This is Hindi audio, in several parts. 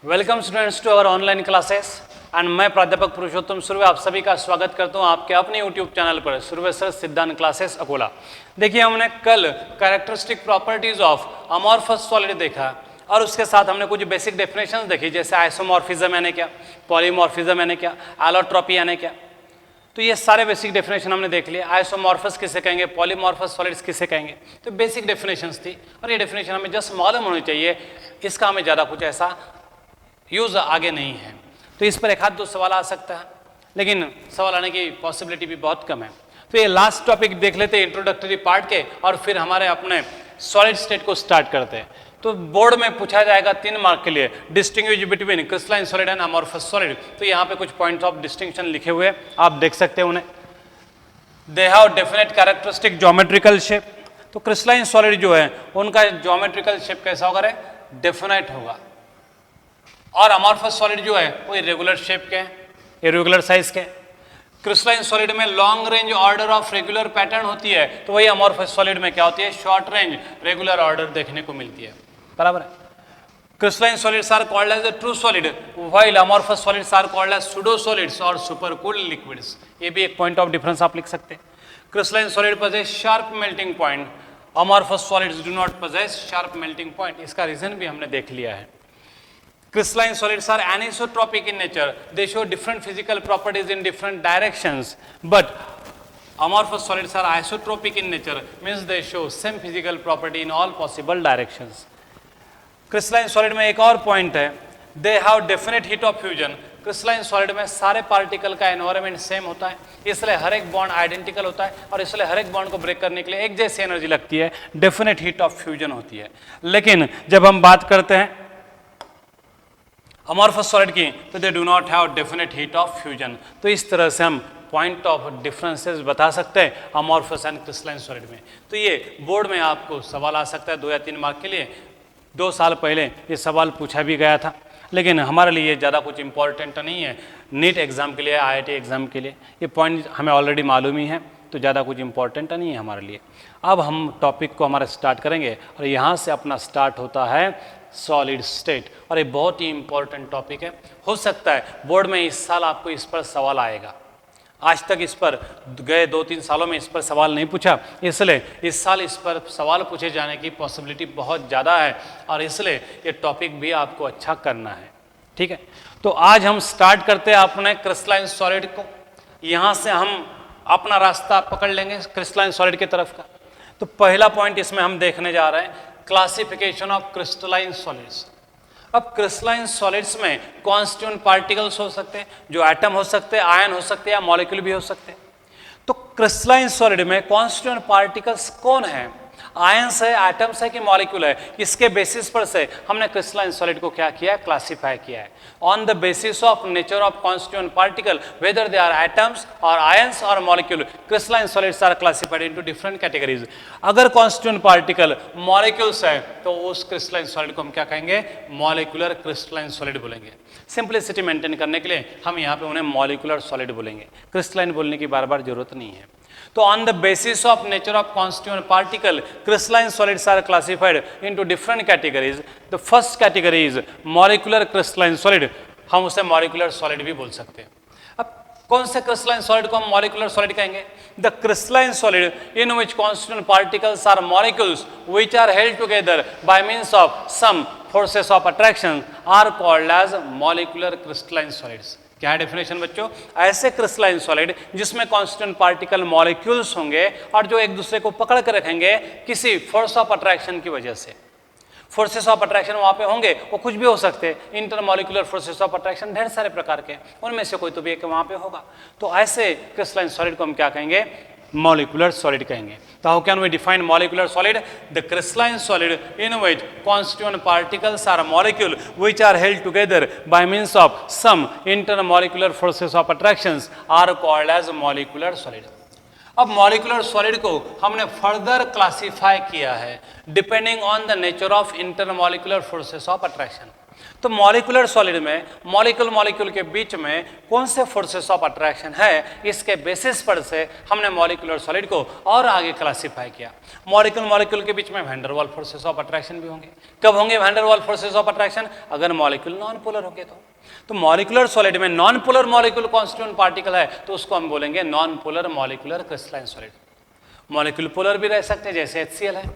Welcome students to our online classes and मैं प्राध्यापक पुरुषोत्तम सुर्वे आप सभी का स्वागत करता हूं आपके अपने यूट्यूब चैनल पर सुर्वे सर सिद्धांत क्लासेस अकोला। देखिए हमने कल characteristic properties of amorphous solid देखा और उसके साथ हमने कुछ बेसिक डेफिनेशंस देखी, जैसे आइसोमॉर्फिज्म यानी क्या, पॉलीमॉर्फिज्म यानी क्या, एलोट्रोपी यानी क्या। तो ये सारे बेसिक डेफिनेशन हमने देख लिए। आइसोमॉर्फस किसे कहेंगे, पॉलीमॉर्फस सॉलिड्स किसे कहेंगे, तो बेसिक डेफिनेशंस थी और ये डेफिनेशन हमें जस्ट मालूम होनी चाहिए, इसका हमें ज़्यादा कुछ ऐसा यूज आगे नहीं है। तो इस पर एक हाथ दो सवाल आ सकता है, लेकिन सवाल आने की पॉसिबिलिटी भी बहुत कम है। तो ये लास्ट टॉपिक देख लेते हैं इंट्रोडक्टरी पार्ट के, और फिर हमारे अपने सॉलिड स्टेट को स्टार्ट करते हैं। तो बोर्ड में पूछा जाएगा 3 मार्क के लिए, distinguish between crystalline solid and amorphous solid. तो यहाँ पे कुछ पॉइंट्स ऑफ डिस्टिंक्शन लिखे हुए आप देख सकते हैं उन्हें। They have definite characteristic geometrical shape. तो क्रिस्टलाइन सॉलिड जो है उनका ज्योमेट्रिकल शेप कैसा होगा, डेफिनेट होगा, और अमॉर्फस सॉलिड जो है वो इरेगुलर शेप के हैं, इरेगुलर साइज के। क्रिस्टलाइन सॉलिड में long range order of regular pattern होती है, तो वही अमॉर्फस सॉलिड में क्या होती है, शॉर्ट रेंज रेगुलर ऑर्डर देखने को मिलती है। बराबर है। Crystalline solids are called as a true solid while amorphous solids are called as pseudo solids और सुपर कूल्ड लिक्विड्स। ये भी एक पॉइंट ऑफ डिफरेंस आप लिख सकते हैं। Crystalline solid possess sharp melting point, amorphous solids do not possess sharp melting point. इसका रीजन भी हमने देख लिया है। Crystalline solids are anisotropic in nature. They show different physical properties in different directions. But amorphous solids are isotropic in nature, means they show same physical property in all possible directions. Crystalline solid में एक और point है, they have definite heat of fusion. Crystalline solid में सारे पार्टिकल का एनवायरमेंट सेम होता है, इसलिए हर एक बॉन्ड आइडेंटिकल होता है और इसलिए हर एक बॉन्ड को ब्रेक करने के लिए एक जैसी एनर्जी लगती है, डेफिनेट हीट ऑफ फ्यूजन होती है। लेकिन जब हम बात करते हैं अमॉर्फस सॉलिड की, तो they do not have definite heat of fusion. तो इस तरह से हम पॉइंट ऑफ डिफरेंसेस बता सकते हैं अमॉर्फस एंड क्रिस्टलाइन सॉलिड में। तो ये बोर्ड में आपको सवाल आ सकता है 2 या 3 मार्क के लिए। 2 साल पहले ये सवाल पूछा भी गया था, लेकिन हमारे लिए ज़्यादा कुछ इंपॉर्टेंट नहीं है। नीट एग्जाम के लिए, IIT एग्जाम के लिए ये पॉइंट हमें ऑलरेडी मालूम ही है, तो ज़्यादा कुछ इंपॉर्टेंट नहीं है हमारे लिए। अब हम टॉपिक को हमारा स्टार्ट करेंगे और यहाँ से अपना स्टार्ट होता है सॉलिड स्टेट, और ये बहुत ही इंपॉर्टेंट टॉपिक है। हो सकता है बोर्ड में इस साल आपको इस पर सवाल आएगा। आज तक इस पर गए 2-3 सालों में इस पर सवाल नहीं पूछा, इसलिए इस साल इस पर सवाल पूछे जाने की पॉसिबिलिटी बहुत ज़्यादा है, और इसलिए ये टॉपिक भी आपको अच्छा करना है। ठीक है, तो आज हम स्टार्ट करते हैं अपने क्रिस्टलाइन सॉलिड को। यहाँ से हम अपना रास्ता पकड़ लेंगे क्रिस्टलाइन सॉलिड की तरफ का। तो पहला पॉइंट इसमें हम देखने जा रहे हैं, क्लासिफिकेशन ऑफ क्रिस्टलाइन सॉलिड्स। अब क्रिस्टलाइन सॉलिड्स में कॉन्स्टिट्यूएंट पार्टिकल्स हो सकते हैं, जो एटम हो सकते हैं, आयन हो सकते हैं, या मॉलिक्यूल भी हो सकते हैं। तो क्रिस्टलाइन सॉलिड में कॉन्स्टिट्यूएंट पार्टिकल्स कौन है, आयंस है, एटम्स है कि मॉलिक्यूल है, इसके बेसिस पर से हमने क्रिस्टलाइन सॉलिड को क्या किया है, क्लासिफाई किया है। On the basis of nature of constituent particle, whether they are atoms और आयंस और molecule, crystalline solids are classified into different categories. अगर कॉन्स्टिट्यूएंट पार्टिकल मॉलिक्यूल्स है तो उस क्रिस्टलाइन सॉलिड को हम क्या कहेंगे, मॉलिक्यूलर क्रिस्टलाइन सॉलिड बोलेंगे। सिंपलिसिटी मेंटेन करने के लिए हम यहाँ पे उन्हें मॉलिक्यूलर सॉलिड बोलेंगे, क्रिस्टलाइन बोलने की बार बार जरूरत नहीं है। तो on the basis of nature of constituent particle, crystalline solids are classified into different categories. The first category is molecular crystalline solid. हम उसे molecular solid भी बोल सकते हैं। अब कौन से crystalline solid को हम molecular solid कहेंगे? The crystalline solid in which constituent particles are molecules which are held together by means of some forces of attraction are called as molecular crystalline solids. क्या है डेफिनेशन बच्चों, ऐसे क्रिस्टलाइन सॉलिड जिसमें कॉन्स्टिट्यूएंट पार्टिकल मॉलिक्यूल्स होंगे और जो एक दूसरे को पकड़ कर रखेंगे किसी फोर्स ऑफ अट्रैक्शन की वजह से। फोर्सेस ऑफ अट्रैक्शन वहां पे होंगे, वो कुछ भी हो सकते हैं, इंटरमॉलिक्यूलर फोर्सेस ऑफ अट्रैक्शन ढेर सारे प्रकार के, उनमें से कोई तो भी एक वहां पे होगा। तो ऐसे क्रिस्टलाइन सॉलिड को हम क्या कहेंगे, molecular solid कहेंगे। तो how can we define molecular solid? The crystalline solid in which constituent particles are molecule which are held together by means of some intermolecular forces of attractions are called as molecular solid. अब molecular solid को हमने further classify किया है depending on the nature of intermolecular forces of attraction. तो मॉलिक्यूलर सॉलिड में मॉलिक्यूल के बीच में कौन से फोर्सेस ऑफ अट्रैक्शन है, इसके बेसिस पर से हमने मॉलिक्यूलर सॉलिड को और आगे क्लासिफाई किया। मॉलिक्यूल के बीच में वैन डर वाल फोर्सेस ऑफ अट्रैक्शन भी होंगे। कब होंगे वैन डर वाल फोर्सेस ऑफ अट्रैक्शन? अगर मॉलिक्यूल नॉन पोलर होंगे तो मॉलिक्यूलर सॉलिड में non polar molecule constituent particle है तो उसको हम बोलेंगे non polar molecular crystalline solid. Molecule polar भी रह सकते हैं जैसे HCl है,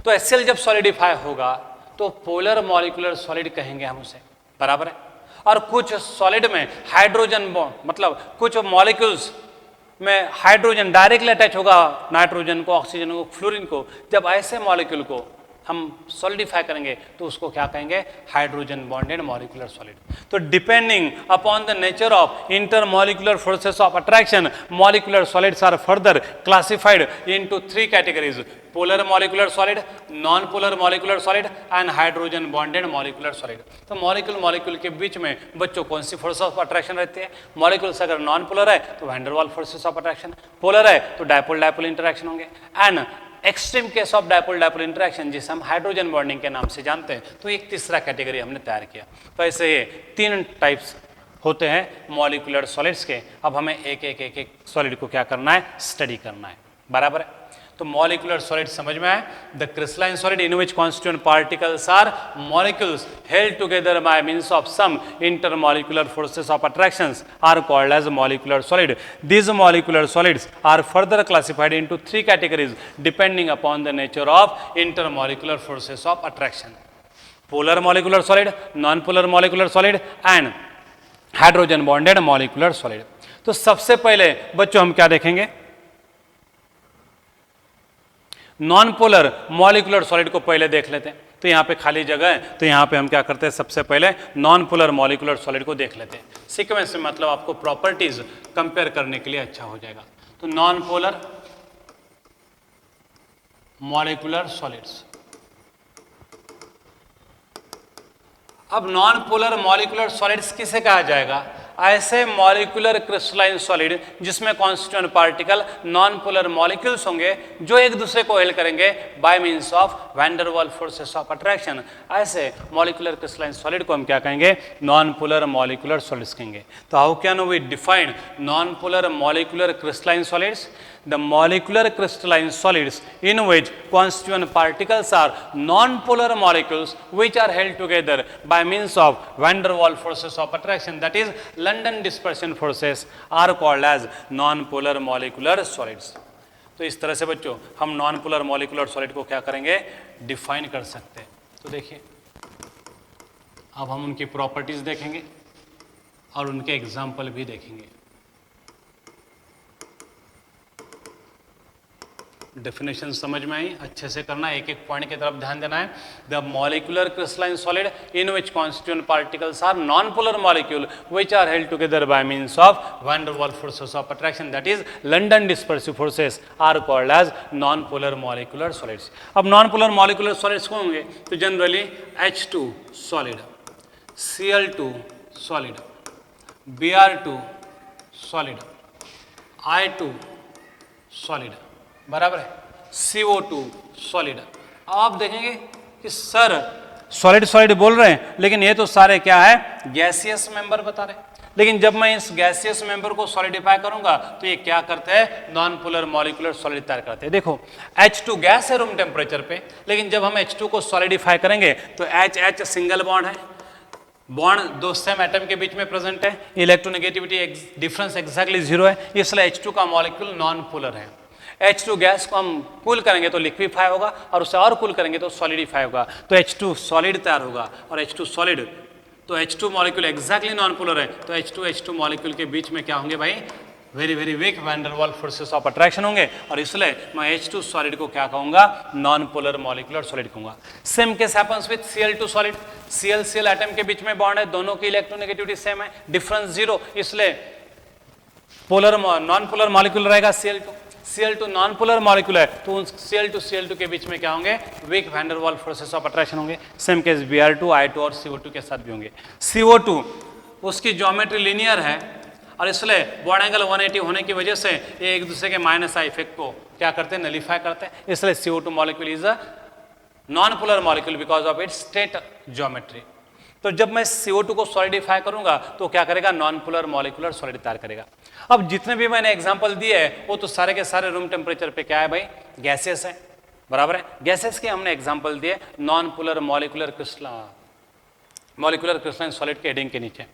तो HCl जब सॉलिडिफाई होगा तो पोलर मॉलिक्यूलर सॉलिड कहेंगे हम उसे, बराबर है। और कुछ सॉलिड में हाइड्रोजन बॉन्ड, मतलब कुछ मॉलिक्यूल्स में हाइड्रोजन डायरेक्टली अटैच होगा नाइट्रोजन को, ऑक्सीजन को, फ्लोरीन को। जब ऐसे मॉलिक्यूल को हम सॉलिडिफाई करेंगे तो उसको क्या कहेंगे? Hydrogen bonded molecular solid. तो depending upon the nature of intermolecular forces of attraction, molecular solids are further classified into 3 categories: polar molecular solid, non polar molecular solid and hydrogen bonded molecular solid. तो मॉलिक्यूल के बीच में बच्चों कौन सी फोर्स ऑफ अट्रैक्शन रहती है? मॉलिक्यूल्स अगर नॉन पोलर है तो वैन डर वाल फोर्सेस ऑफ अट्रैक्शन, पोलर है तो डायपोल इंटरैक्शन होंगे, and extreme case of dipole interaction जिसे हम हाइड्रोजन बॉन्डिंग के नाम से जानते हैं, तो एक तीसरा कैटेगरी हमने तैयार किया। तो ऐसे ये 3 टाइप्स होते हैं मॉलिक्यूलर सॉलिड्स के। अब हमें एक सॉलिड को क्या करना है? स्टडी करना है, बराबर है। तो मॉलिक्यूलर सॉलिड समझ में आए? The crystalline solid in which constituent particles are molecules held together by means of some intermolecular forces of attractions are called as molecular solid. These molecular solids are further classified into 3 categories depending upon the nature of intermolecular forces of attraction: polar molecular solid, non-polar molecular solid and hydrogen bonded molecular solid। तो सबसे पहले बच्चों हम क्या देखेंगे? नॉन पोलर मॉलिक्यूलर सॉलिड को पहले देख लेते हैं। तो यहाँ पे खाली जगह है, तो यहाँ पे हम क्या करते हैं? सबसे पहले नॉन पोलर मॉलिक्यूलर सॉलिड को देख लेते हैं। सीक्वेंस में मतलब आपको प्रॉपर्टीज कंपेयर करने के लिए अच्छा हो जाएगा। तो नॉन पोलर मॉलिक्यूलर सॉलिड्स। अब नॉन पोलर मॉलिक्यूलर सॉलिड्स किसे कहा जाएगा? ऐसे मॉलिक्यूलर क्रिस्टलाइन सॉलिड जिसमें constituent particle non polar molecules होंगे जो एक दूसरे को हेल्प करेंगे bye means of van der वाल फोर्सेस ऑफ अट्रैक्शन। ऐसे मॉलिक्यूलर क्रिस्टलाइन सॉलिड को हम क्या कहेंगे? नॉन पोलर मॉलिक्यूलर सॉलिड्स कहेंगे। तो how can we define non polar molecular crystalline solids? The molecular crystalline solids in which constituent particles are non-polar molecules which are held together by means of van der Waals forces of attraction, that is London dispersion forces, are called as non-polar molecular solids। तो इस तरह से बच्चों हम non-polar molecular solid को क्या करेंगे? डिफाइन कर सकते हैं। तो देखिए अब हम उनकी प्रॉपर्टीज देखेंगे और उनके एग्जाम्पल भी देखेंगे। डेफिनेशन समझ में आई? अच्छे से करना, एक एक पॉइंट की तरफ ध्यान देना है। The molecular crystalline solid in which constituent particles are non polar molecule which are held together by means of van der वाल forces of attraction, that is London dispersive forces, are called as non polar molecular solids. अब नॉन पोलर मॉलिक्यूलर सॉलिड्स कौन होंगे? तो generally H2 solid, Cl2 solid, Br2 solid, I2 solid, बराबर है, CO2 सॉलिड। अब आप देखेंगे कि सर सॉलिड बोल रहे हैं लेकिन ये तो सारे क्या है? गैसियस मेंबर बता रहे हैं। लेकिन जब मैं इस गैसियस मेंबर को सॉलिडिफाई करूंगा तो ये क्या करते हैं? नॉन पोलर मॉलिक्यूलर सॉलिड तैयार करते हैं। देखो H2 गैस है रूम टेम्परेचर पे, लेकिन जब हम H2 को सॉलिडिफाई करेंगे तो H सिंगल बॉन्ड है, बॉन्ड दो सेम एटम के बीच में प्रेजेंट है, इलेक्ट्रोनेगेटिविटी डिफरेंस एक्जैक्टली 0 है, इसलिए H2 का मॉलिक्यूल नॉन पोलर है। H2 गैस को हम कूल करेंगे तो लिक्विफाई होगा और उसे और कूल करेंगे तो सॉलिडिफाई होगा, तो H2 सॉलिड तैयार होगा। और H2 सॉलिड तो H2 molecule exactly non polar है, तो H2 मॉलिक्यूल के बीच में क्या होंगे भाई? वेरी वीक वैन डर वाल फोर्सेस ऑफ अट्रैक्शन होंगे, और इसलिए मैं H2 सॉलिड को क्या कहूंगा? नॉन पोलर मॉलिक्यूलर सॉलिड कहूंगा। Same case happens with Cl2 solid, Cl atom के बीच में बॉन्ड है, दोनों की इलेक्ट्रोनेगेटिविटी सेम है, डिफरेंस 0, इसलिए पोलर नॉन पोलर मॉलिक्यूल रहेगा Cl2 नॉन पोलर मॉलिक्यूल है, तो उन Cl2 के बीच में क्या होंगे? वीक वैन डर वाल फोर्सेस ऑफ अट्रैक्शन होंगे। सेम केस Br2, I2 और CO2 के साथ भी होंगे। CO2 उसकी ज्योमेट्री लीनियर है और इसलिए बॉन्ड एंगल 180 होने की वजह से ये एक दूसरे के माइनस आई इफेक्ट को क्या करते हैं? नलीफाई करते हैं, इसलिए CO2 molecule is a non polar molecule because of its state geometry. तो जब मैं CO2 को सॉलिडिफाई करूंगा तो क्या करेगा, नॉन पोलर मॉलिक्यूलर सॉलिड तैयार करेगा। अब जितने भी मैंने एग्जांपल दिए हैं वो तो सारे के सारे रूम टेम्परेचर पे क्या है भाई, गैसेस है, बराबर है। गैसेस के हमने एग्जांपल दिए non polar molecular crystalline solid के हेडिंग के नीचे।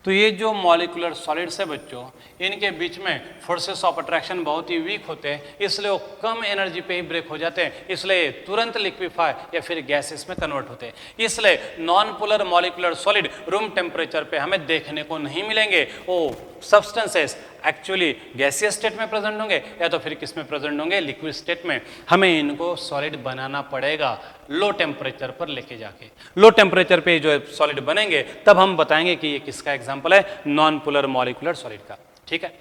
तो ये जो मॉलिक्यूलर सॉलिड्स है बच्चों, इनके बीच में फोर्सेस ऑफ अट्रैक्शन बहुत ही वीक होते हैं, इसलिए वो कम एनर्जी पे ही ब्रेक हो जाते हैं, इसलिए तुरंत लिक्विफाई या फिर गैसेस में कन्वर्ट होते हैं। इसलिए non polar molecular solid room temperature पे हमें देखने को नहीं मिलेंगे। वो सब्सटेंसेस एक्चुअली गैसियस स्टेट में प्रेजेंट होंगे या तो फिर किस में प्रेजेंट होंगे, लिक्विड स्टेट में। हमें इनको सॉलिड बनाना पड़ेगा लो टेम्परेचर पर लेके जाके। लो टेम्परेचर पे जो सॉलिड बनेंगे तब हम बताएंगे कि ये किसका एग्जांपल है, नॉन पोलर मॉलिक्यूलर सॉलिड का। ठीक है,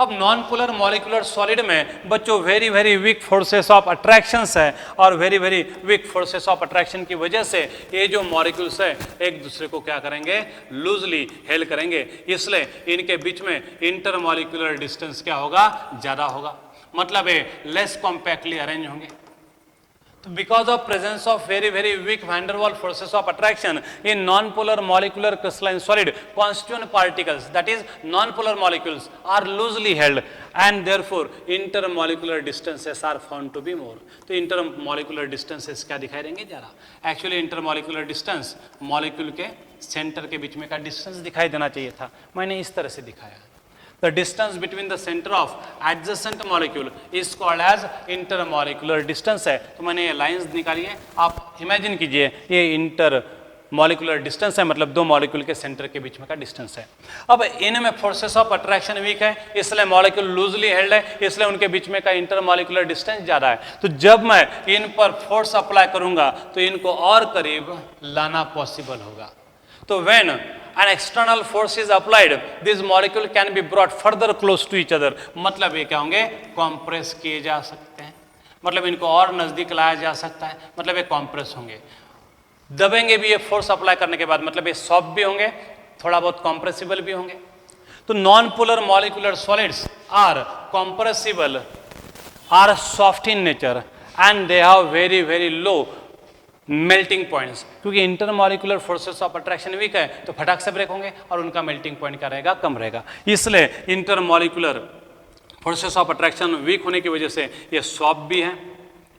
अब नॉन पोलर मॉलिक्यूलर सॉलिड में बच्चों very very weak forces of attractions है, और very very weak forces of attraction की वजह से ये जो मॉलिक्यूल्स है एक दूसरे को क्या करेंगे, लूजली हेल्ड करेंगे, इसलिए इनके बीच में इंटर मॉलिक्यूलर डिस्टेंस क्या होगा, ज्यादा होगा, मतलब ये लेस कॉम्पैक्टली अरेंज होंगे। तो because of presence of very very weak van der Waals forces of attraction in non polar molecular crystalline solid, constituent particles that is non-polar molecules are loosely held and therefore intermolecular distances are found to be more। तो intermolecular distances क्या दिखाई देंगे, जरा एक्चुअली intermolecular distance मॉलिक्यूल के सेंटर के बीच में का डिस्टेंस दिखाई देना चाहिए था, मैंने इस तरह से दिखाया। The distance between the center of adjacent molecule is called as intermolecular distance है। तो मैंने ये लाइंस निकाली है, आप इमेजिन कीजिए ये इंटर मॉलिक्यूलर डिस्टेंस है, मतलब दो मॉलिक्यूल के सेंटर के बीच में का डिस्टेंस है। अब इनमें फोर्सेस ऑफ अट्रैक्शन वीक है, इसलिए मॉलिक्यूल लूजली हेल्ड है, इसलिए उनके बीच में का इंटर मॉलिक्यूलर डिस्टेंस ज्यादा है। तो जब मैं इन पर फोर्स अप्लाई करूंगा तो इनको और करीब लाना पॉसिबल होगा। तो when an external force is applied, this molecule can be brought further close to each other। मतलब ये क्या होंगे, कॉम्प्रेस किए जा सकते हैं, मतलब इनको और नजदीक लाया जा सकता है, मतलब ये कॉम्प्रेस होंगे। दबेंगे भी ये फोर्स अप्लाई करने के बाद, मतलब ये सॉफ्ट भी होंगे, थोड़ा बहुत कॉम्प्रेसिबल भी होंगे। तो non polar molecular solids are compressible, are soft in nature and they have very very low melting points, क्योंकि intermolecular forces of attraction weak है तो फटाक से ब्रेक होंगे और उनका मेल्टिंग पॉइंट क्या रहेगा, कम रहेगा। इसलिए intermolecular forces of attraction weak होने की वजह से ये सॉफ्ट भी है,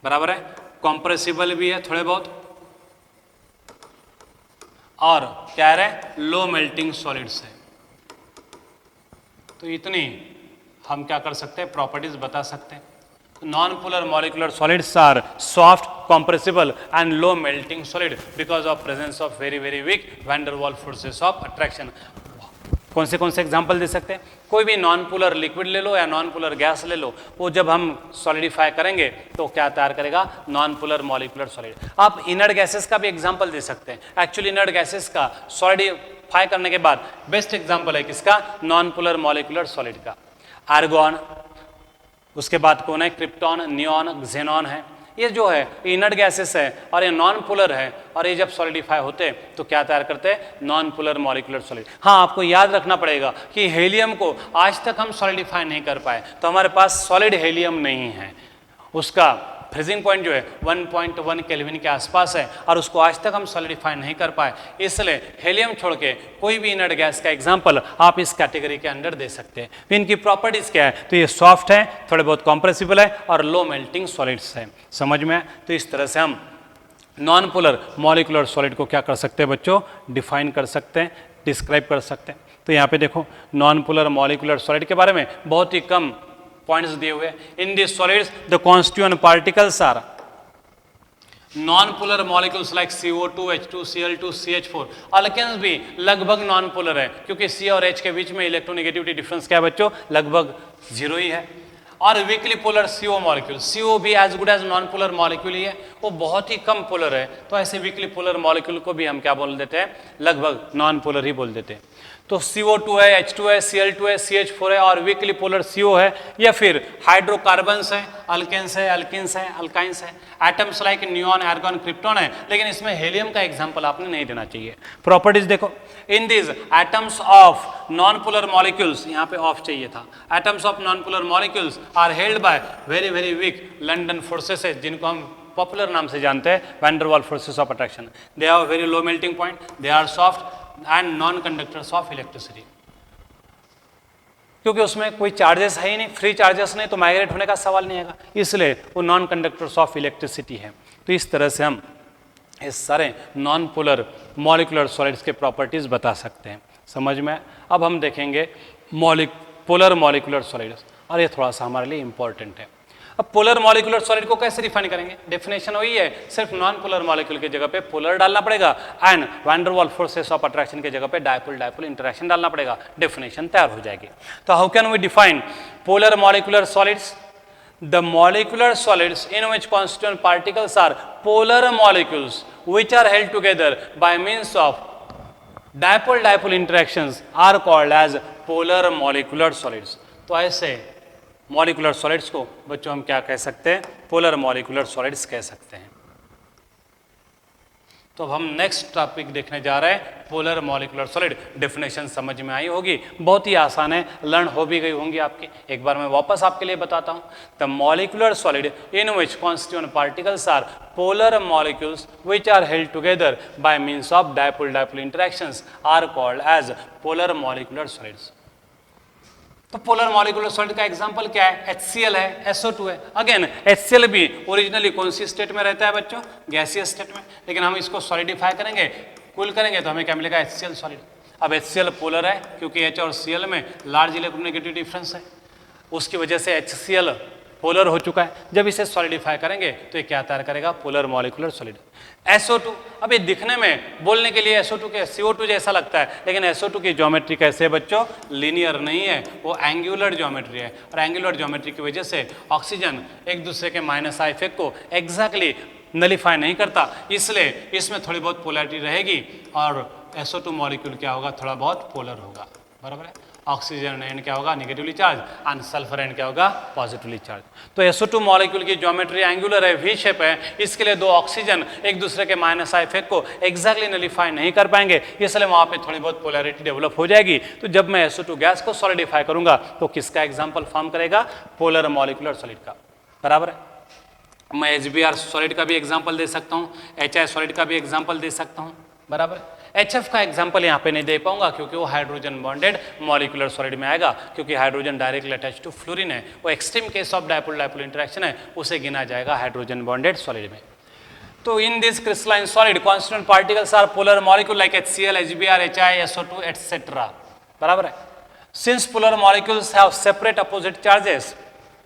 बराबर है, कॉम्प्रेसिबल भी है थोड़े बहुत, और क्या है, लो मेल्टिंग सॉलिड्स है। तो इतनी हम क्या कर सकते हैं, प्रॉपर्टीज बता सकते हैं। Non-polar molecular solids are soft, compressible and low melting solid because of presence of very very weak van der Waals forces of attraction। कौन से एग्जाम्पल दे सकते हैं, कोई भी नॉन पोलर लिक्विड ले लो या नॉन पोलर गैस ले लो, वो जब हम सॉलिडिफाई करेंगे तो क्या तैयार करेगा, नॉन पोलर मॉलिक्यूलर सॉलिड। आप इनर्ट गैसेस का भी एग्जाम्पल दे सकते हैं। एक्चुअली इनर्ट गैसेस का सॉलिडिफाई करने के बाद बेस्ट एग्जाम्पल है किसका, नॉन पोलर मॉलिक्यूलर सॉलिड का, आर्गॉन, उसके बाद कौन है, क्रिप्टॉन, नियॉन, क्सेनॉन है। ये जो है इनर्ट गैसेस है और ये नॉन पोलर है, और ये जब सॉलिडिफाई होते हैं तो क्या तैयार करते हैं, नॉन पोलर मॉलिक्यूलर सॉलिड। हाँ, आपको याद रखना पड़ेगा कि हेलियम को आज तक हम सॉलिडिफाई नहीं कर पाए, तो हमारे पास सॉलिड हेलियम नहीं है, उसका फ्रीजिंग पॉइंट जो है 1.1 केल्विन के आसपास है, और उसको आज तक हम सॉलिडिफाई नहीं कर पाए। इसलिए हेलियम छोड़ के कोई भी इनर्ट गैस का एग्जांपल आप इस कैटेगरी के अंडर दे सकते हैं। तो इनकी प्रॉपर्टीज क्या है, तो ये सॉफ्ट है, थोड़े बहुत कॉम्प्रेसिबल है और लो मेल्टिंग सॉलिड्स है। समझ में आए? तो इस तरह से हम नॉन पोलर मॉलिक्यूलर सॉलिड को क्या कर सकते हैं बच्चों, डिफाइन कर सकते हैं, डिस्क्राइब कर सकते हैं। तो यहाँ पे देखो नॉन पोलर मॉलिक्यूलर सॉलिड के बारे में बहुत ही कम पॉइंट्स दिए हुए। In this solids the constituent particles are non polar molecules like CO2, H2, Cl2, CH4। Alkanes भी लगभग नॉन पोलर है, क्योंकि C और H के बीच में इलेक्ट्रोनेगेटिविटी डिफरेंस क्या है बच्चों, लगभग 0 ही है। और weakly polar CO molecule, CO भी as good as non polar molecule ही है, वो बहुत ही कम पोलर है। तो ऐसे वीकली पोलर मॉलिक्यूल को भी हम क्या बोल देते हैं, लगभग नॉन पोलर ही बोल देते हैं। तो CO2 है, H2 है, Cl2 है, CH4 है और वीकली पोलर CO है, या फिर हाइड्रोकार्बन्स है, अल्केन्स है, अल्किन्स है, अल्काइंस है, atoms like neon, argon, krypton है। लेकिन इसमें हेलियम का एग्जांपल आपने नहीं देना चाहिए। प्रॉपर्टीज देखो, in this atoms of non polar molecules, यहाँ पे ऑफ चाहिए था, atoms of non polar molecules are held by very very weak London forces है, जिनको हम पॉपुलर नाम से जानते हैं van der Waals forces of attraction. They have very low melting point, they are soft and non conductors of electricity. क्योंकि उसमें कोई चार्जेस है ही नहीं, फ्री चार्जेस नहीं, तो माइग्रेट होने का सवाल नहीं आएगा, इसलिए वो नॉन कंडक्टर्स ऑफ इलेक्ट्रिसिटी है। तो इस तरह से हम इस सारे नॉन पोलर मॉलिक्यूलर सॉलिड्स के प्रॉपर्टीज बता सकते हैं। समझ में? अब हम देखेंगे पोलर मॉलिक्यूलर सॉलिड्स, और ये थोड़ा सा हमारे लिए इंपॉर्टेंट है। अब पोलर मॉलिक्यूलर सॉलिड को कैसे डिफाइन करेंगे? डेफिनेशन वही है, सिर्फ नॉन पोलर मॉलिक्यूल की जगह पे पोलर डालना पड़ेगा and van der Waals forces of attraction की जगह पे डायपोल डायपोल इंटरेक्शन डालना पड़ेगा, डेफिनेशन तैयार हो जाएगी। तो how can we define polar molecular solids? The molecular solids in which constituent particles are polar molecules which are held together by means of dipole-dipole interactions are called as polar molecular solids। तो ऐसे molecular solids को बच्चों हम क्या कह सकते हैं? polar molecular solids कह सकते हैं। तो अब हम नेक्स्ट टॉपिक देखने जा रहे हैं, पोलर मॉलिक्यूलर सॉलिड। डेफिनेशन समझ में आई होगी, बहुत ही आसान है, लर्न हो भी गई होंगी आपकी। एक बार मैं वापस आपके लिए बताता हूँ। The molecular solid in which constituent particles are polar molecules which are held together by means of dipole dipole interactions are called as polar molecular solids. तो पोलर मॉलिक्यूलर सॉलिड का एग्जांपल क्या है? HCl है, SO2 है। अगेन HCl भी ओरिजिनली कौन सी स्टेट में रहता है बच्चों? गैसियस स्टेट में, लेकिन हम इसको सॉलिडिफाई करेंगे, कूल करेंगे तो हमें क्या मिलेगा? HCl solid. अब HCl पोलर है क्योंकि H और Cl में लार्ज इलेक्ट्रोनेगेटिव डिफरेंस है, उसकी वजह से HCl पोलर हो चुका है। जब इसे सॉलिडिफाई करेंगे तो ये क्या तैयार करेगा? Polar molecular solid. SO2, अब ये दिखने में बोलने के लिए SO2 के CO2 जैसा लगता है, लेकिन SO2 की ज्योमेट्री कैसे है बच्चों? लीनियर नहीं है, वो एंगुलर ज्योमेट्री है, और एंगुलर ज्योमेट्री की वजह से ऑक्सीजन एक दूसरे के माइनस आई इफेक्ट को एग्जैक्टली नलिफाई नहीं करता, इसलिए इसमें थोड़ी बहुत पोलैरिटी रहेगी और SO2 मॉलिक्यूल क्या होगा? थोड़ा बहुत पोलर होगा, बराबर है। ऑक्सीजन एंड क्या होगा? Negatively charge, and sulphur and क्या होगा? Positively charge. तो SO2 मॉलिक्यूल की ज्योमेट्री एंगुलर है, वी शेप है, इसके लिए दो ऑक्सीजन एक दूसरे के माइनस आई इफेक्ट को एग्जैक्टली नलिफाई नहीं कर पाएंगे, इसलिए वहां पे थोड़ी बहुत पोलैरिटी डेवलप हो जाएगी। तो जब मैं SO2 गैस को सॉलिडिफाई करूंगा तो किसका एग्जाम्पल फॉर्म करेगा? पोलर मॉलिक्यूलर सॉलिड का, बराबर है। मैं HBr सॉलिड का भी एग्जाम्पल दे सकता हूँ, HI सॉलिड का भी एग्जाम्पल दे सकता हूँ, बराबर है। HF का एग्जाम्पल यहाँ पे नहीं दे पाऊंगा क्योंकि वो हाइड्रोजन बॉन्डेड मॉलिक्यूलर सॉलिड में आएगा, क्योंकि hydrogen directly attach to fluorine है, वो extreme case of dipole dipole interaction है, उसे गिना जाएगा हाइड्रोजन बॉन्डेड सॉलिड में। तो in this crystalline solid constituent particles are polar molecule like HCl, HBr, HI, SO2 etcetera, बराबर है। Since polar molecules have separate opposite charges,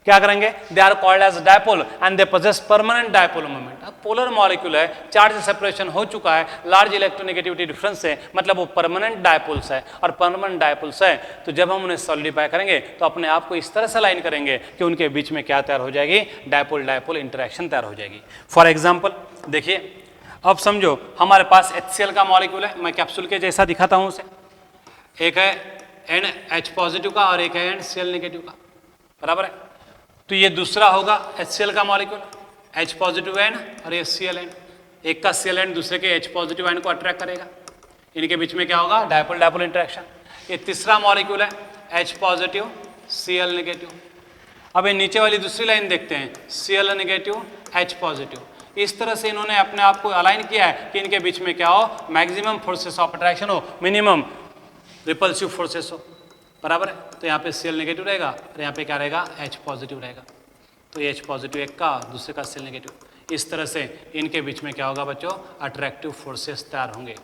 क्या करेंगे? They are called as dipole and they possess permanent dipole moment. अब पोलर मॉलिक्यूल है, चार्ज सेपरेशन हो चुका है, लार्ज इलेक्ट्रोनेगेटिविटी डिफरेंस है, मतलब वो परमानेंट डायपोल्स है, और परमानेंट डायपोल्स है तो जब हम उन्हें सॉलिडिफाई करेंगे तो अपने आप को इस तरह से लाइन करेंगे कि उनके बीच में क्या तैयार हो जाएगी? डायपोल डायपोल इंटरेक्शन तैयार हो जाएगी। फॉर एग्जाम्पल देखिए, अब समझो हमारे पास HCl का मॉलिक्यूल है, मैं कैप्सूल के जैसा दिखाता हूँ उसे, एक है NH पॉजिटिव का और एक है NCl नेगेटिव का, बराबर है। तो ये दूसरा होगा HCl का मॉलिक्यूल, H पॉजिटिव एन और ये Cl एन, एक का Cl एन दूसरे के H पॉजिटिव एन को अट्रैक्ट करेगा, इनके बीच में क्या होगा? Dipole dipole interaction. ये तीसरा मॉलिक्यूल है H पॉजिटिव Cl नेगेटिव। अब ये नीचे वाली दूसरी लाइन देखते हैं, Cl नेगेटिव H पॉजिटिव। इस तरह से इन्होंने अपने आप को अलाइन किया है कि इनके बीच में क्या हो? मैक्सिमम फोर्सेस ऑफ अट्रैक्शन हो, मिनिमम रिपल्सिव फोर्सेस हो, बराबर है। तो यहाँ पे Cl नेगेटिव रहेगा और यहाँ पे क्या रहेगा? H पॉजिटिव रहेगा। तो ये H पॉजिटिव एक का, दूसरे का Cl नेगेटिव, इस तरह से इनके बीच में क्या होगा बच्चों? अट्रैक्टिव फोर्सेस तैयार होंगे।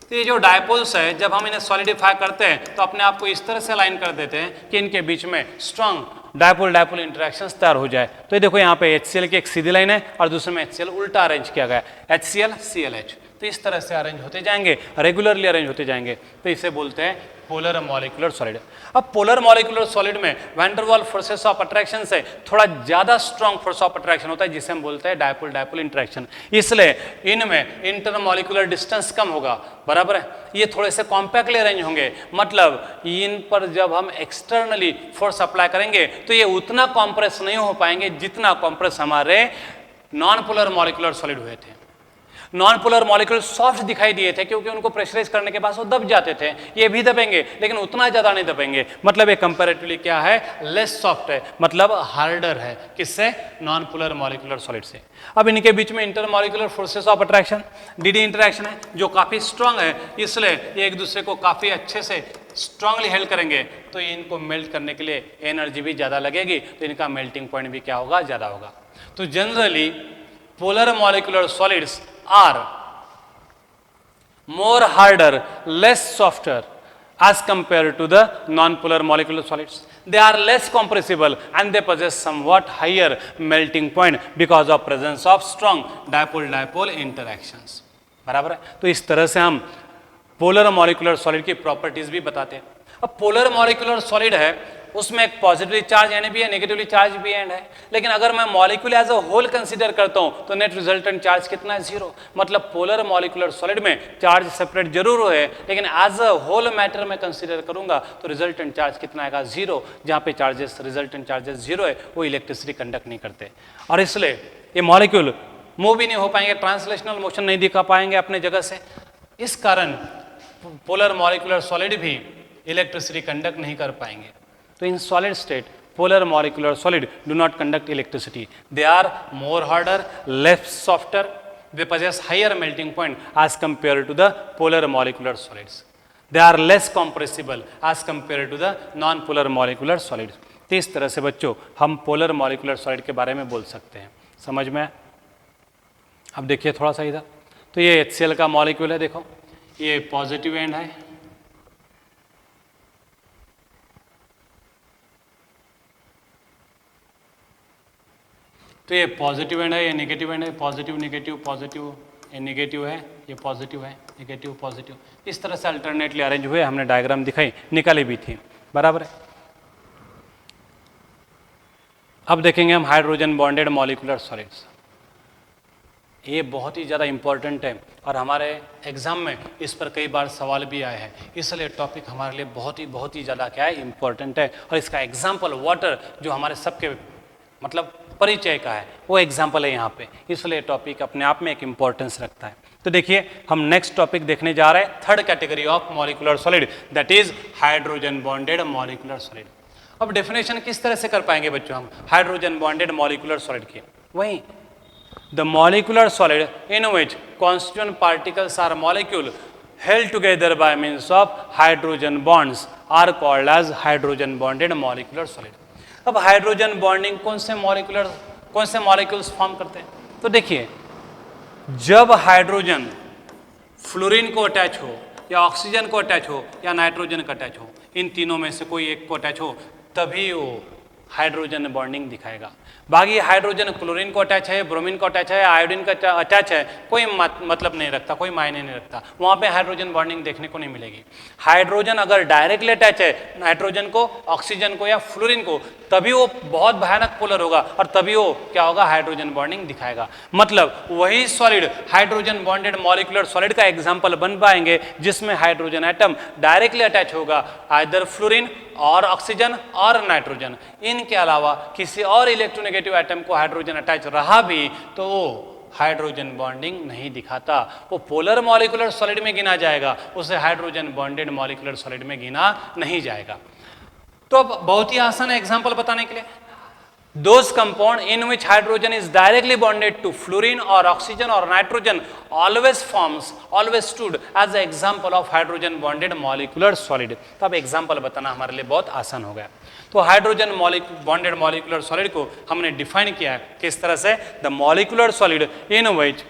तो ये जो डायपोल्स है, जब हम इन्हें सॉलिडिफाई करते हैं तो अपने आप को इस तरह से अलाइन कर देते हैं कि इनके बीच में स्ट्रॉन्ग डायपोल डायपोल इंटरेक्शंस तैयार हो जाए। तो ये देखो यहाँ पे HCl की एक सीधी लाइन है और दूसरे में HCl उल्टा अरेंज किया गया है, HCl ClH। तो इस तरह से अरेंज होते जाएंगे, रेगुलरली अरेंज होते जाएंगे, तो इसे बोलते हैं पोलर मॉलिक्यूलर सॉलिड। अब पोलर मॉलिक्यूलर सॉलिड में van der Waals forces of attraction से थोड़ा ज्यादा स्ट्रॉन्ग फोर्स ऑफ अट्रैक्शन होता है, जिसे हम बोलते हैं डायपोल डायपोल इंटरेक्शन। इसलिए इनमें इंटरमॉलिक्यूलर डिस्टेंस कम होगा, बराबर है। ये थोड़े से कॉम्पैक्टली अरेंज होंगे, मतलब इन पर जब हम एक्सटर्नली फोर्स अप्लाई करेंगे तो ये उतना कॉम्प्रेस नहीं हो पाएंगे जितना कॉम्प्रेस हमारे नॉन पोलर मॉलिक्यूलर सॉलिड हुए थे। नॉन पोलर मॉलिक्यूल सॉफ्ट दिखाई दिए थे क्योंकि उनको प्रेशराइज करने के बाद वो दब जाते थे, ये भी दबेंगे लेकिन उतना ज्यादा नहीं दबेंगे, मतलब ये कंपैरेटिवली क्या है, लेस सॉफ्ट है, मतलब हार्डर है, किससे, नॉन पोलर मॉलिक्यूलर सॉलिड से। अब इनके बीच में intermolecular forces of attraction DD interaction है जो काफी स्ट्रांग है, इसलिए ये एक दूसरे को काफी अच्छे से स्ट्रांगली हेल्प करेंगे, तो इनको मेल्ट करने के लिए एनर्जी भी ज्यादा लगेगी, तो इनका मेल्टिंग पॉइंट भी क्या होगा, ज्यादा होगा। तो generally polar molecular solids are more harder, less softer as compared to the non-polar molecular solids. They are less compressible and they possess somewhat higher melting point because of presence of strong dipole-dipole interactions. बराबर है। तो इस तरह से हम पोलर मॉलिक्यूलर सॉलिड की प्रॉपर्टीज भी बताते हैं। अब पोलर मॉलिक्यूलर सॉलिड है उसमें एक पॉजिटिवली चार्ज एन भी है, नेगेटिवली चार्ज भी एंड है, लेकिन अगर मैं molecule as a whole consider करता हूं तो नेट रिजल्टेंट चार्ज कितना है, जीरो। मतलब पोलर मॉलिक्यूलर सॉलिड में चार्ज सेपरेट जरूर है, लेकिन एज अ होल मैटर में कंसीडर करूंगा तो रिजल्टेंट चार्ज कितना आएगा, जीरो। जहां पे चार्जेस रिजल्टेंट चार्जेस जीरो है वो इलेक्ट्रिसिटी कंडक्ट नहीं करते, और इसलिए ये मॉलिक्यूल मूव भी नहीं हो पाएंगे, ट्रांसलेशनल मोशन नहीं दिखा पाएंगे अपने जगह से। इस कारण पोलर मॉलिक्यूलर सॉलिड भी इलेक्ट्रिसिटी कंडक्ट नहीं कर पाएंगे। तो in solid state polar molecular solid do not conduct electricity. They are more harder, less softer, they possess higher melting point as compared to the polar molecular solids. They are less compressible as compared to the non-polar molecular solids. तो इस तरह से बच्चों हम पोलर मॉलिक्यूलर सॉलिड के बारे में बोल सकते हैं, समझ में। अब देखिए थोड़ा सा इधर, तो ये HCl का मॉलिक्यूल है, देखो ये पॉजिटिव एंड है, तो ये पॉजिटिव एंड है, ये नेगेटिव एंड है, पॉजिटिव नेगेटिव पॉजिटिव, ये नेगेटिव है, ये पॉजिटिव है, नेगेटिव पॉजिटिव, इस तरह से अल्टरनेटली अरेंज हुए, हमने डायग्राम दिखाई, निकाली भी थी, बराबर है। अब देखेंगे हम हाइड्रोजन बॉन्डेड मॉलिक्यूलर सॉलिड्स। ये बहुत ही ज़्यादा इंपॉर्टेंट है और हमारे एग्जाम में इस पर कई बार सवाल भी आए हैं, इसलिए टॉपिक हमारे लिए बहुत ही ज़्यादा क्या है, इंपॉर्टेंट है। और इसका एग्जाम्पल वाटर जो हमारे सबके मतलब परिचय का है वो एग्जाम्पल है यहाँ पे, इसलिए टॉपिक अपने आप में एक इंपॉर्टेंस रखता है। तो देखिए हम नेक्स्ट टॉपिक देखने जा रहे हैं, third category of molecular solid, that is hydrogen bonded molecular solid. अब डेफिनेशन किस तरह से कर पाएंगे बच्चों हम हाइड्रोजन बॉन्डेड मॉलिक्यूलर सॉलिड की, वही the molecular solid in which constituent particles are molecule held together by means of hydrogen bonds are called as hydrogen bonded molecular solid. अब हाइड्रोजन बॉन्डिंग कौन से मॉलिक्यूल्स फॉर्म करते हैं, तो देखिए जब हाइड्रोजन फ्लोरीन को अटैच हो या ऑक्सीजन को अटैच हो या नाइट्रोजन को अटैच हो, इन तीनों में से कोई एक को अटैच हो तभी वो हाइड्रोजन बॉन्डिंग दिखाएगा। बाकी हाइड्रोजन क्लोरीन को अटैच है, ब्रोमीन को अटैच है, आयोडीन का अटैच है, कोई मतलब नहीं रखता, कोई मायने नहीं रखता, वहाँ पे हाइड्रोजन बॉन्डिंग देखने को नहीं मिलेगी। हाइड्रोजन अगर डायरेक्टली अटैच है नाइट्रोजन को, ऑक्सीजन को या फ्लोरीन को, तभी वो बहुत भयानक पोलर होगा और तभी वो क्या होगा, हाइड्रोजन बॉन्डिंग दिखाएगा। मतलब वही solid hydrogen bonded molecular solid का एग्जाम्पल बन पाएंगे जिसमें हाइड्रोजन एटम डायरेक्टली अटैच होगा आइदर फ्लोरीन और ऑक्सीजन और नाइट्रोजन। इनके अलावा किसी और इलेक्ट्रोनेगेटिव एटम को हाइड्रोजन अटैच रहा भी तो वो हाइड्रोजन बॉन्डिंग नहीं दिखाता, वो पोलर मॉलिक्यूलर सॉलिड में गिना जाएगा, उसे हाइड्रोजन बॉन्डेड मॉलिक्यूलर सॉलिड में गिना नहीं जाएगा। तो अब बहुत ही आसान है एग्जांपल बताने के लिए, those compound in which hydrogen is directly bonded to fluorine or oxygen or nitrogen always stood as an example of hydrogen bonded molecular solid। तो अब एग्जाम्पल बताना हमारे लिए बहुत आसान हो गया। तो हाइड्रोजन बॉन्डेड मॉलिक्यूलर सॉलिड को हमने डिफाइन किया है किस तरह से, the molecular solid in which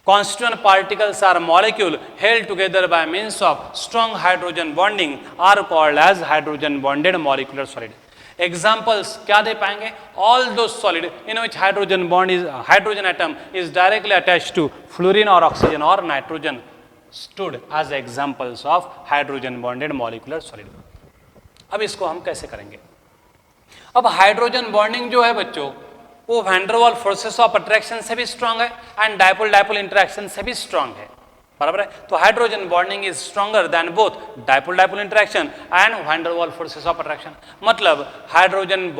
constituent particles are molecule held together by means of strong hydrogen bonding are called as hydrogen bonded molecular solid। Examples क्या दे पाएंगे, all those solid in which hydrogen atom is directly attached to fluorine और ऑक्सीजन और nitrogen stood as examples of hydrogen bonded molecular solid. अब इसको हम कैसे करेंगे, अब हाइड्रोजन बॉन्डिंग जो है बच्चों वो van der Waals forces of attraction से भी स्ट्रांग है एंड डायपोल डायपोल इंटरेक्शन से भी स्ट्रांग है। बराबर है। तो hydrogen bonding is stronger than both dipole dipole interaction and van der वाल फोर्सेस ऑफ अट्रैक्शन। मतलब हाइड्रोजन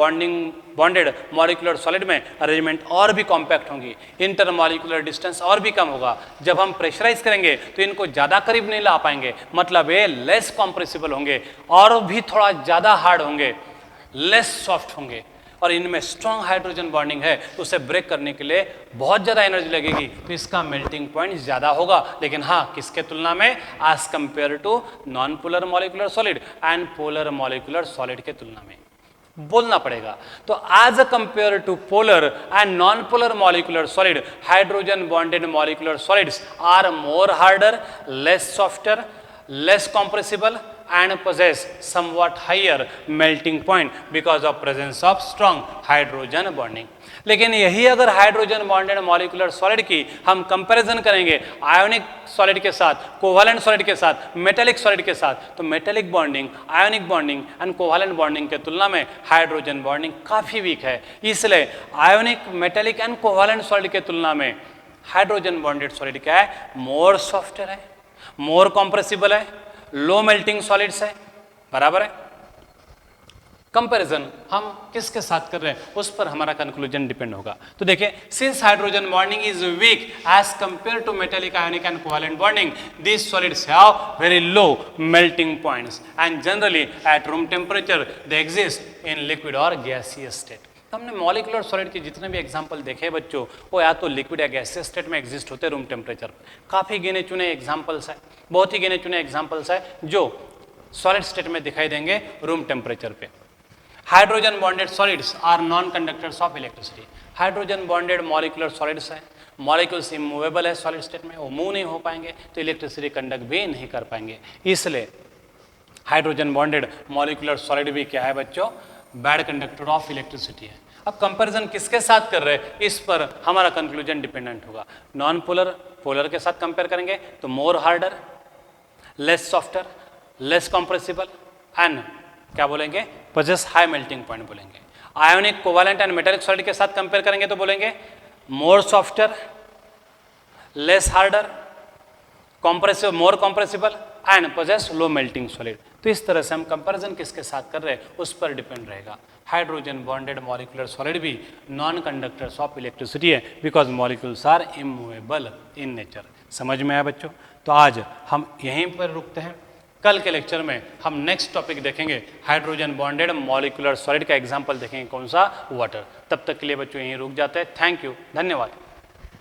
बॉन्डेड मॉलिक्यूलर सॉलिड में अरेंजमेंट और भी कॉम्पैक्ट होंगी, इंटर मॉलिक्यूलर डिस्टेंस और भी कम होगा। जब हम प्रेशराइज करेंगे तो इनको ज़्यादा करीब नहीं ला पाएंगे, मतलब ये लेस कॉम्प्रेसिबल होंगे और भी थोड़ा ज़्यादा हार्ड होंगे, लेस सॉफ्ट होंगे। और इनमें स्ट्रॉन्ग हाइड्रोजन बॉन्डिंग है तो उसे ब्रेक करने के लिए बहुत ज़्यादा एनर्जी लगेगी, तो इसका मेल्टिंग पॉइंट ज़्यादा होगा। लेकिन हाँ, किसके तुलना में? As compared to non polar molecular solid and polar molecular solid के तुलना में बोलना पड़ेगा। तो as compared to polar and non polar molecular solid, hydrogen bonded molecular solids are more harder, less softer, less compressible and possess somewhat higher melting point because of presence of strong hydrogen bonding। लेकिन यही अगर हाइड्रोजन बॉन्डेड मॉलिक्यूलर सॉलिड की हम कंपैरिजन करेंगे आयोनिक सॉलिड के साथ, कोवैलेंट सॉलिड के साथ, मेटेलिक सॉलिड के साथ, तो metallic bonding, ionic bonding and covalent bonding के तुलना में हाइड्रोजन बॉन्डिंग काफ़ी वीक है। इसलिए ionic, metallic and covalent solid के तुलना में हाइड्रोजन बॉन्डेड सॉलिड क्या है? मोर सॉफ्टर है, मोर कॉम्प्रेसिबल है, लो मेल्टिंग सॉलिड्स है। बराबर है। कंपैरिजन हम किसके साथ कर रहे हैं उस पर हमारा कंक्लूजन डिपेंड होगा। तो देखिए, since hydrogen bonding is weak as compared to metallic, ionic and covalent bonding, these solids have very low melting points and generally at room temperature they exist in liquid or gaseous state। हमने मॉलिक्यूलर सॉलिड के जितने भी एग्जाम्पल देखे बच्चों, वो या तो लिक्विड या गैसियस स्टेट में एग्जिस्ट होते हैं रूम टेम्परेचर पर। काफ़ी गिने चुने एग्जाम्पल्स है, बहुत ही गिने चुने एग्जाम्पल्स है जो सॉलिड स्टेट में दिखाई देंगे रूम टेम्परेचर पे। Hydrogen bonded solids are non conductors of electricity. Hydrogen bonded molecular solids है, मॉलिक्यूल्स इमूवेबल है सॉलिड स्टेट में, वो मूव नहीं हो पाएंगे तो इलेक्ट्रिसिटी कंडक्ट भी नहीं कर पाएंगे। इसलिए हाइड्रोजन बॉन्डेड मॉलिक्यूलर सॉलिड भी क्या है बच्चों? बैड कंडक्टर ऑफ इलेक्ट्रिसिटी है। अब कंपैरिजन किसके साथ कर रहे हैं इस पर हमारा कंक्लूजन डिपेंडेंट होगा। नॉन पोलर पोलर के साथ कंपेयर करेंगे तो more harder, less softer, less compressible and क्या बोलेंगे? पोजेस हाई मेल्टिंग पॉइंट बोलेंगे। Ionic, covalent and metallic solid के साथ कंपेयर करेंगे तो बोलेंगे more softer, less harder, more compressible and possess low melting solid. तो इस तरह से हम कंपैरिजन किसके साथ कर रहे हैं उस पर डिपेंड रहेगा। हाइड्रोजन बॉन्डेड मॉलिक्यूलर सॉलिड भी नॉन कंडक्टर्स ऑफ इलेक्ट्रिसिटी है because molecules are immovable in nature. समझ में आया बच्चों? तो आज हम यहीं पर रुकते हैं। कल के लेक्चर में हम नेक्स्ट टॉपिक देखेंगे, हाइड्रोजन बॉन्डेड मॉलिक्यूलर सॉलिड का एग्जाम्पल देखेंगे, कौन सा? वाटर। तब तक के लिए बच्चों यहीं रुक जाते हैं। थैंक यू, धन्यवाद।